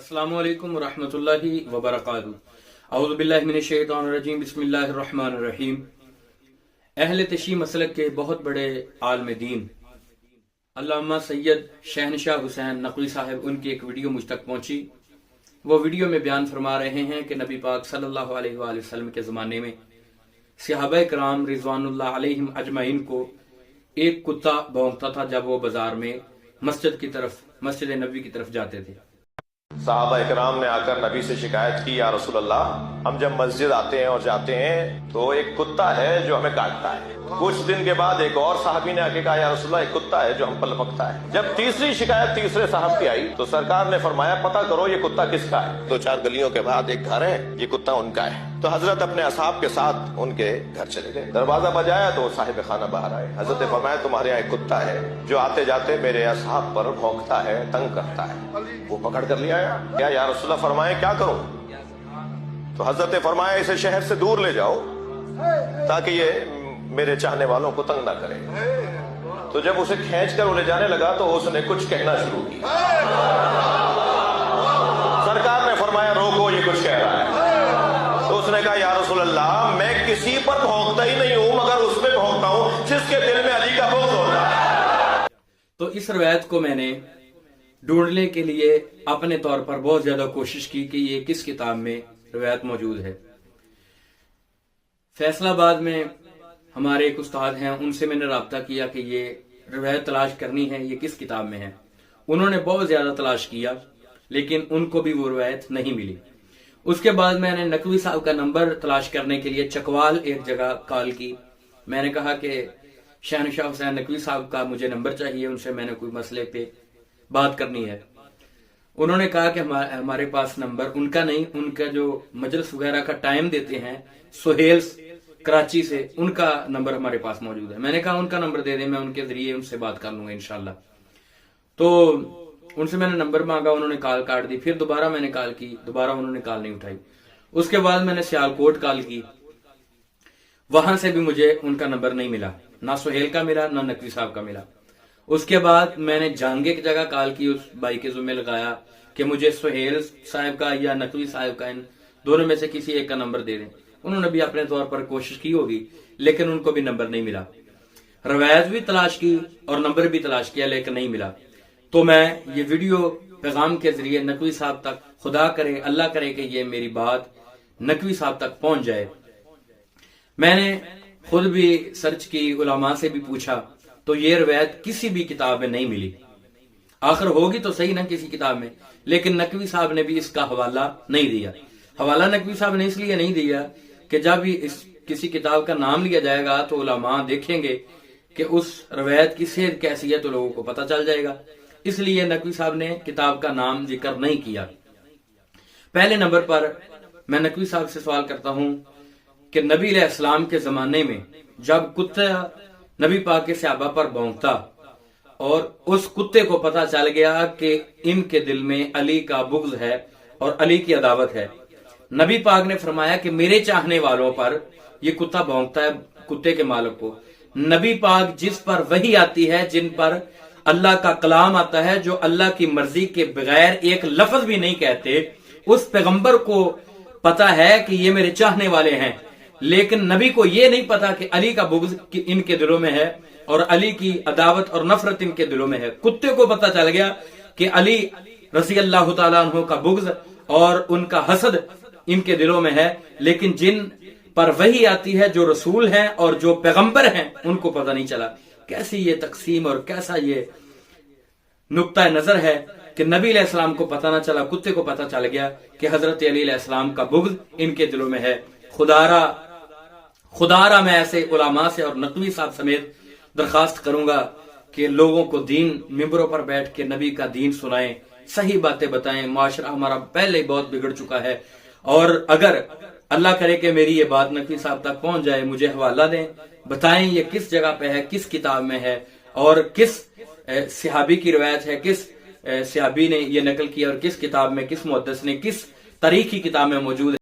अस्सलामु अलैकुम वरहमतुल्लाहि वबरकातुहू। औज़ु बिल्लाहि मिनश शैतानिर रजीम, बिस्मिल्लाहिर रहमानिर रहीम। अहले तशी मसलक के बहुत बड़े आलम दीन अल्लामा सैयद शहनशाह हुसैन नकवी साहब, उनकी एक वीडियो मुझ तक पहुंची। वो वीडियो में बयान फरमा रहे हैं कि नबी पाक सल्लल्लाहु अलैहि वसल्लम के ज़माने में सहाबा कराम रिज़वानुल्लाह अलैहिम अजमईन को एक कुत्ता भौंकता था जब वो बाजार में मस्जिद नबी की तरफ जाते थे। साहबा इकराम ने आकर नबी से शिकायत की, या रसूल अल्लाह, हम जब मस्जिद आते हैं और जाते हैं तो एक कुत्ता है जो हमें काटता है। कुछ दिन के बाद एक और साहबी ने आके कहा, या रसूल अल्लाह, एक कुत्ता है जो हम पर लपकता है। जब तीसरी शिकायत तीसरे साहब की आई तो सरकार ने फरमाया, पता करो ये कुत्ता किसका है। 2-4 गलियों के बाद एक घर है, ये कुत्ता उनका है। तो हजरत अपने असहाब के साथ उनके घर चले गए। दरवाजा बजाया तो साहिब खाना बाहर आए। हजरत ने फरमाया, तुम्हारे यहाँ एक कुत्ता है जो आते जाते मेरे असहाब पर भौंकता है, तंग करता है। वो पकड़ कर लिया क्या या रसूल अल्लाह, फरमाए क्या करूं? तो हजरत ने फरमाया, इसे शहर से दूर ले जाओ ताकि ये मेरे चाहने वालों को तंग ना करे। तो जब उसे खींच कर ले जाने लगा तो उसने कुछ कहना शुरू किया। सरकार ने फरमाया, रोको, ये कुछ कह रहा है। तो उसने कहा, या रसूल अल्लाह, मैं किसी पर भौंकता ही नहीं हूं मगर उसमें भौंकता हूं जिसके दिल में अली का बुग़्ज़ होता है। तो इस रवायत को मैंने ढूंढने के लिए अपने तौर पर बहुत ज्यादा कोशिश की कि ये किस किताब में रवायत मौजूद है। फैसलाबाद में हमारे एक उस्ताद हैं, उनसे मैंने राब्ता किया कि ये रवायत तलाश करनी है, ये किस किताब में है। उन्होंने बहुत ज्यादा तलाश किया लेकिन उनको भी वो रवायत नहीं मिली। उसके बाद मैंने नकवी साहब का नंबर तलाश करने के लिए चकवाल एक जगह कॉल की। मैंने कहा कि शहनशाह हुसैन नकवी साहब का मुझे नंबर चाहिए, उनसे मैंने कोई मसले पे बात करनी है। उन्होंने कहा कि हमारे पास नंबर उनका नहीं, उनका जो मजलिस वगैरह का टाइम देते हैं सुहेल्स कराची से, उनका नंबर हमारे पास मौजूद है। मैंने कहा उनका नंबर दे दें, मैं उनके जरिए उनसे बात कर लूंगा इंशाल्लाह। तो उनसे मैंने नंबर मांगा, उन्होंने कॉल काट दी। फिर दोबारा मैंने कॉल की, दोबारा उन्होंने कॉल नहीं उठाई। उसके बाद मैंने सियालकोट कॉल की, वहां से भी मुझे उनका नंबर नहीं मिला, ना सुहेल का मिला ना नकवी साहब का मिला। उसके बाद मैंने जहांगे की जगह कॉल की, उस भाई के जुम्मे लगाया कि मुझे सुहेल साहब का या नकवी साहब का, इन दोनों में से किसी एक का नंबर दे दें। उन्होंने भी अपने तौर पर कोशिश की होगी लेकिन उनको भी नंबर नहीं मिला। रवायत भी तलाश की और नंबर भी तलाश किया लेकिन नहीं मिला। तो मैं ये वीडियो पैगाम के जरिए नकवी साहब तक, खुदा करे अल्लाह करे कि ये मेरी बात नकवी साहब तक पहुंच जाए। मैंने खुद भी सर्च की, उलमा से भी पूछा, तो ये रवायत किसी भी किताब में नहीं मिली। आखिर होगी तो सही ना किसी किताब में, लेकिन नकवी साहब ने भी इसका हवाला नहीं दिया। हवाला नकवी साहब ने इसलिए नहीं दिया कि जब भी इस किसी किताब का नाम लिया जाएगा तो उलमा देखेंगे कि उस रवायत की सेहत कैसी है तो लोगों को पता चल जाएगा। इसलिए नकवी साहब ने किताब का नाम जिक्र नहीं किया। पहले नंबर पर मैं नकवी साहब से सवाल करता हूं कि नबी अलैहिस्सलाम के जमाने में जब कुत्ता नबी पाक के सहाबा पर भौंकता और उस कुत्ते को पता चल गया कि इनके दिल में अली का बुग़्ज़ है और अली की अदावत है, नबी पाक ने फरमाया कि मेरे चाहने वालों पर ये कुत्ता भौंकता है, कुत्ते के मालिक को। नबी पाक जिस पर वही आती है, जिन पर अल्लाह का कलाम आता है, जो अल्लाह की मर्जी के बगैर एक लफ्ज भी नहीं कहते, उस पैगंबर को पता है कि ये मेरे चाहने वाले हैं। लेकिन नबी को ये नहीं पता कि अली का बुग़्ज़ इनके दिलों में है और अली की अदावत और नफरत इनके दिलों में है। कुत्ते को पता चल गया कि अली रज़ी अल्लाह तआला अन्हु का बुग़्ज़ और उनका हसद इनके दिलों में है, लेकिन जिन पर वही आती है, जो रसूल हैं और जो पैगंबर हैं, उनको पता नहीं चला। कैसी ये तकसीम और कैसा ये नुक्ता नजर है कि नबी अलैहिस्सलाम को पता ना चला, कुत्ते को पता चल गया कि हजरत अली अलैहिस्सलाम का बुग़्ज़ इनके दिलों में है। खुदारा मैं ऐसे उलमा से और नकवी साहब समेत दरखास्त करूंगा कि लोगों को दीन मिंबरों पर बैठ के नबी का दीन सुनाएं, सही बातें बताएं। माशरा हमारा पहले ही बहुत बिगड़ चुका है और अगर अल्लाह करे कि मेरी ये बात नकवी साहब तक पहुंच जाए, मुझे हवाला दें, बताएं ये किस जगह पे है, किस किताब में है और किस सहाबी की रवायत है, किस सहाबी ने ये नकल किया और किस किताब में, किस मुहद्दिस ने, किस तारीख की किताब में मौजूद है।